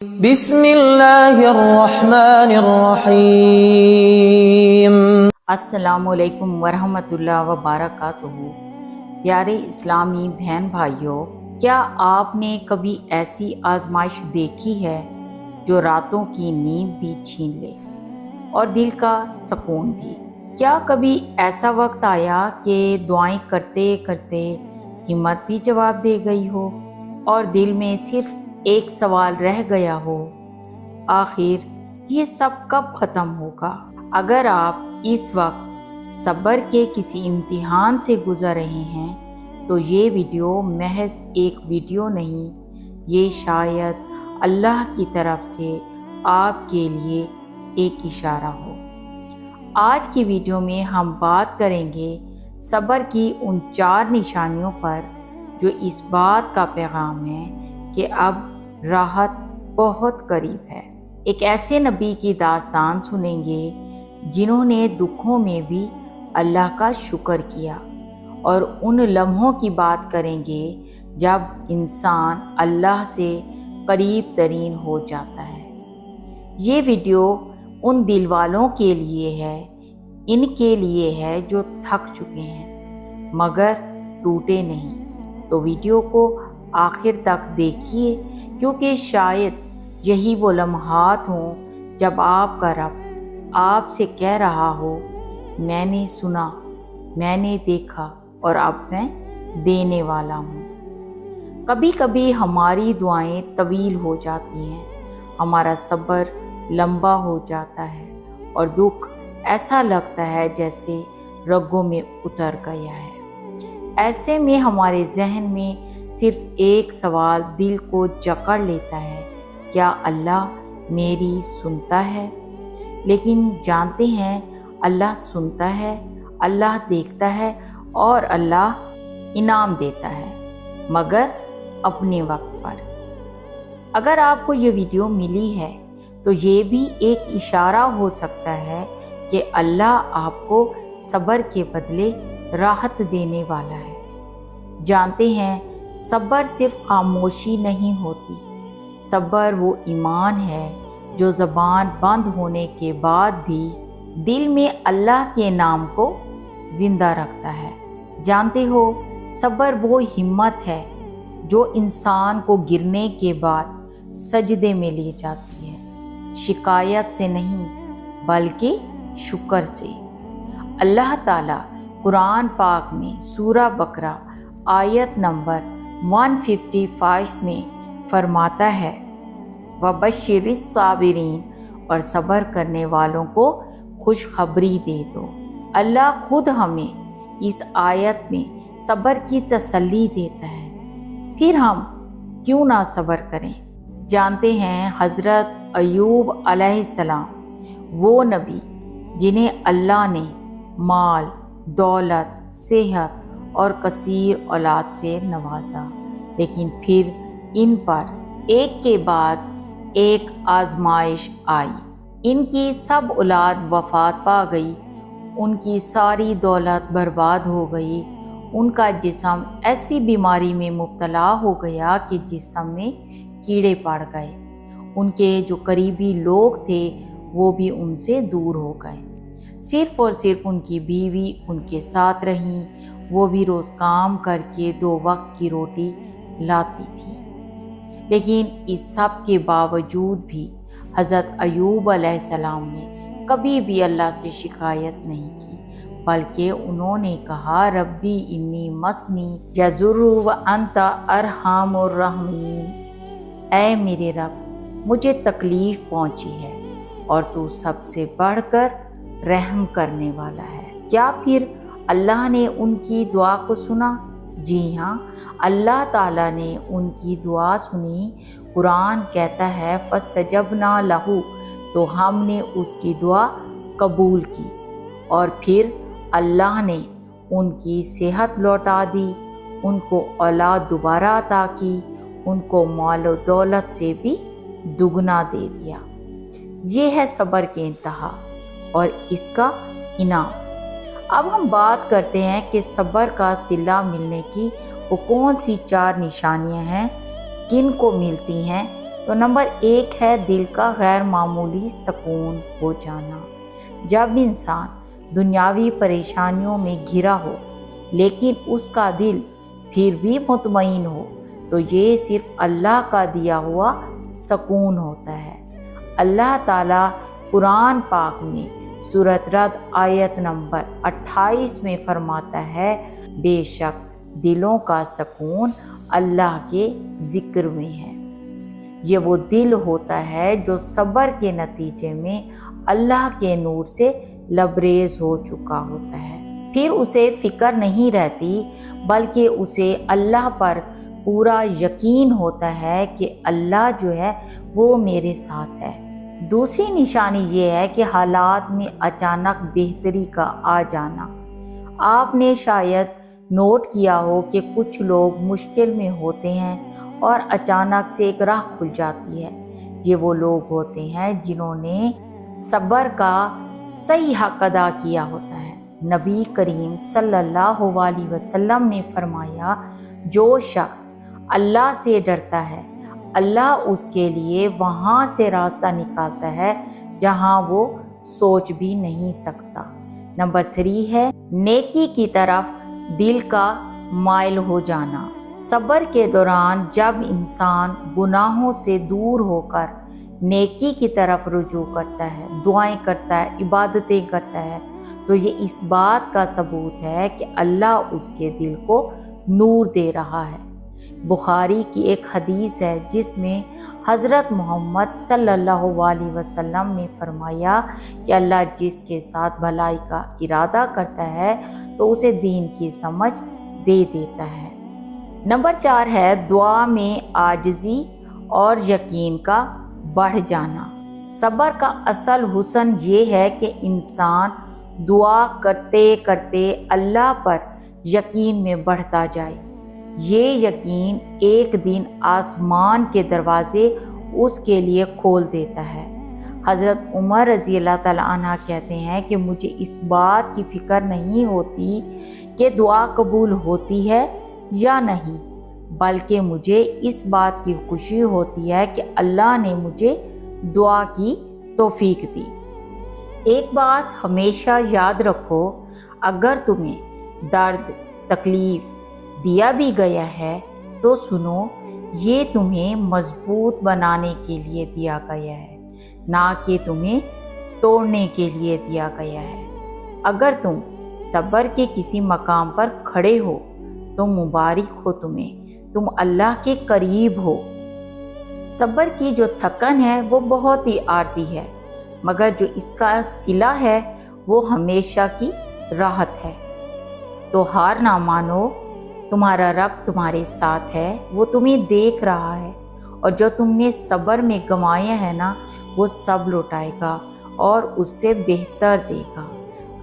بسم اللہ الرحمن الرحیم۔ السلام علیکم ورحمۃ اللہ وبرکاتہ۔ پیارے اسلامی بہن بھائیوں، کیا آپ نے کبھی ایسی آزمائش دیکھی ہے جو راتوں کی نیند بھی چھین لے اور دل کا سکون بھی؟ کیا کبھی ایسا وقت آیا کہ دعائیں کرتے کرتے ہمت بھی جواب دے گئی ہو اور دل میں صرف ایک سوال رہ گیا ہو، آخر یہ سب کب ختم ہوگا؟ اگر آپ اس وقت صبر کے کسی امتحان سے گزر رہے ہیں تو یہ ویڈیو محض ایک ویڈیو نہیں، یہ شاید اللہ کی طرف سے آپ کے لیے ایک اشارہ ہو۔ آج کی ویڈیو میں ہم بات کریں گے صبر کی ان 4 نشانیوں پر جو اس بات کا پیغام ہے کہ اب راحت بہت قریب ہے۔ ایک ایسے نبی کی داستان سنیں گے جنہوں نے دکھوں میں بھی اللہ کا شکر کیا، اور ان لمحوں کی بات کریں گے جب انسان اللہ سے قریب ترین ہو جاتا ہے۔ یہ ویڈیو ان دل والوں کے لیے ہے، ان کے لیے ہے جو تھک چکے ہیں مگر ٹوٹے نہیں۔ تو ویڈیو کو آخر تک دیکھیے، کیونکہ شاید یہی وہ لمحات ہوں جب آپ کا رب آپ سے کہہ رہا ہو، میں نے سنا، میں نے دیکھا اور اب میں دینے والا ہوں۔ کبھی کبھی ہماری دعائیں طویل ہو جاتی ہیں، ہمارا صبر لمبا ہو جاتا ہے اور دکھ ایسا لگتا ہے جیسے رگوں میں اتر گیا ہے۔ ایسے میں ہمارے ذہن میں صرف ایک سوال دل کو جکڑ لیتا ہے، کیا اللہ میری سنتا ہے؟ لیکن جانتے ہیں اللہ سنتا ہے، اللہ دیکھتا ہے اور اللہ انعام دیتا ہے، مگر اپنے وقت پر۔ اگر آپ کو یہ ویڈیو ملی ہے تو یہ بھی ایک اشارہ ہو سکتا ہے کہ اللہ آپ کو صبر کے بدلے راحت دینے والا ہے۔ جانتے ہیں صبر صرف خاموشی نہیں ہوتی، صبر وہ ایمان ہے جو زبان بند ہونے کے بعد بھی دل میں اللہ کے نام کو زندہ رکھتا ہے۔ جانتے ہو صبر وہ ہمت ہے جو انسان کو گرنے کے بعد سجدے میں لے جاتی ہے، شکایت سے نہیں بلکہ شکر سے۔ اللہ تعالیٰ قرآن پاک میں سورہ بقرہ آیت نمبر 155 میں فرماتا ہے، وَبَشِّرِ الصَّابِرِينَ، اور صبر کرنے والوں کو خوشخبری دے دو۔ اللہ خود ہمیں اس آیت میں صبر کی تسلی دیتا ہے، پھر ہم کیوں نہ صبر کریں؟ جانتے ہیں حضرت ایوب علیہ السلام، وہ نبی جنہیں اللہ نے مال، دولت، صحت اور کثیر اولاد سے نوازا، لیکن پھر ان پر ایک کے بعد ایک آزمائش آئی۔ ان کی سب اولاد وفات پا گئی، ان کی ساری دولت برباد ہو گئی، ان کا جسم ایسی بیماری میں مبتلا ہو گیا کہ جسم میں کیڑے پڑ گئے، ان کے جو قریبی لوگ تھے وہ بھی ان سے دور ہو گئے، صرف اور صرف ان کی بیوی ان کے ساتھ رہیں، وہ بھی روز کام کر کے 2 وقت کی روٹی لاتی تھی۔ لیکن اس سب کے باوجود بھی حضرت ایوب علیہ السلام نے کبھی بھی اللہ سے شکایت نہیں کی، بلکہ انہوں نے کہا، ربی انی مسنی یضر وانت ارحم الراحمین، اے میرے رب مجھے تکلیف پہنچی ہے اور تو سب سے بڑھ کر رحم کرنے والا ہے۔ کیا پھر اللہ نے ان کی دعا کو سنا؟ جی ہاں، اللہ تعالیٰ نے ان کی دعا سنی۔ قرآن کہتا ہے، فَاسْتَجَبْنَا لَهُ، تو ہم نے اس کی دعا قبول کی، اور پھر اللہ نے ان کی صحت لوٹا دی، ان کو اولاد دوبارہ عطا کی، ان کو مال و دولت سے بھی دگنا دے دیا۔ یہ ہے صبر کی انتہا اور اس کا انعام۔ اب ہم بات کرتے ہیں کہ صبر کا صلہ ملنے کی وہ کون سی 4 نشانیاں ہیں، کن کو ملتی ہیں تو نمبر 1 ہے دل کا غیر معمولی سکون ہو جانا۔ جب انسان دنیاوی پریشانیوں میں گھرا ہو لیکن اس کا دل پھر بھی مطمئن ہو تو یہ صرف اللہ کا دیا ہوا سکون ہوتا ہے۔ اللہ تعالیٰ قرآن پاک میں سورۃ رعد آیت نمبر 28 میں فرماتا ہے، بے شک دلوں کا سکون اللہ کے ذکر میں ہے۔ یہ وہ دل ہوتا ہے جو صبر کے نتیجے میں اللہ کے نور سے لبریز ہو چکا ہوتا ہے، پھر اسے فکر نہیں رہتی بلکہ اسے اللہ پر پورا یقین ہوتا ہے کہ اللہ جو ہے وہ میرے ساتھ ہے۔ دوسری نشانی یہ ہے کہ حالات میں اچانک بہتری کا آ جانا۔ آپ نے شاید نوٹ کیا ہو کہ کچھ لوگ مشکل میں ہوتے ہیں اور اچانک سے ایک راہ کھل جاتی ہے۔ یہ وہ لوگ ہوتے ہیں جنہوں نے صبر کا صحیح حق ادا کیا ہوتا ہے۔ نبی کریم صلی اللہ علیہ وسلم نے فرمایا، جو شخص اللہ سے ڈرتا ہے اللہ اس کے لیے وہاں سے راستہ نکالتا ہے جہاں وہ سوچ بھی نہیں سکتا۔ نمبر 3 ہے نیکی کی طرف دل کا مائل ہو جانا۔ صبر کے دوران جب انسان گناہوں سے دور ہو کر نیکی کی طرف رجوع کرتا ہے، دعائیں کرتا ہے، عبادتیں کرتا ہے، تو یہ اس بات کا ثبوت ہے کہ اللہ اس کے دل کو نور دے رہا ہے۔ بخاری کی ایک حدیث ہے جس میں حضرت محمد صلی اللہ علیہ وسلم نے فرمایا کہ اللہ جس کے ساتھ بھلائی کا ارادہ کرتا ہے تو اسے دین کی سمجھ دے دیتا ہے۔ نمبر 4 ہے دعا میں عاجزی اور یقین کا بڑھ جانا۔ صبر کا اصل حسن یہ ہے کہ انسان دعا کرتے کرتے اللہ پر یقین میں بڑھتا جائے۔ یہ یقین ایک دن آسمان کے دروازے اس کے لیے کھول دیتا ہے۔ حضرت عمر رضی اللہ تعالیٰ عنہ کہتے ہیں کہ مجھے اس بات کی فکر نہیں ہوتی کہ دعا قبول ہوتی ہے یا نہیں، بلکہ مجھے اس بات کی خوشی ہوتی ہے کہ اللہ نے مجھے دعا کی توفیق دی۔ ایک بات ہمیشہ یاد رکھو، اگر تمہیں درد تکلیف دیا بھی گیا ہے تو سنو، یہ تمہیں مضبوط بنانے کے لیے دیا گیا ہے، نہ کہ تمہیں توڑنے کے لیے دیا گیا ہے۔ اگر تم صبر کے کسی مقام پر کھڑے ہو تو مبارک ہو تمہیں، تم اللہ کے قریب ہو۔ صبر کی جو تھکن ہے وہ بہت ہی عارضی ہے، مگر جو اس کا صلہ ہے وہ ہمیشہ کی راحت ہے۔ تو ہار نہ مانو، تمہارا رب تمہارے ساتھ ہے، وہ تمہیں دیکھ رہا ہے، اور جو تم نے صبر میں گنوایا ہے نا وہ سب لوٹائے گا اور اس سے بہتر دے گا۔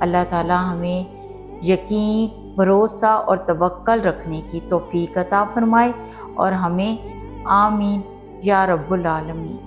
اللہ تعالیٰ ہمیں یقین، بھروسہ اور توکل رکھنے کی توفیق عطا فرمائے، اور ہمیں آمین یا رب العالمین۔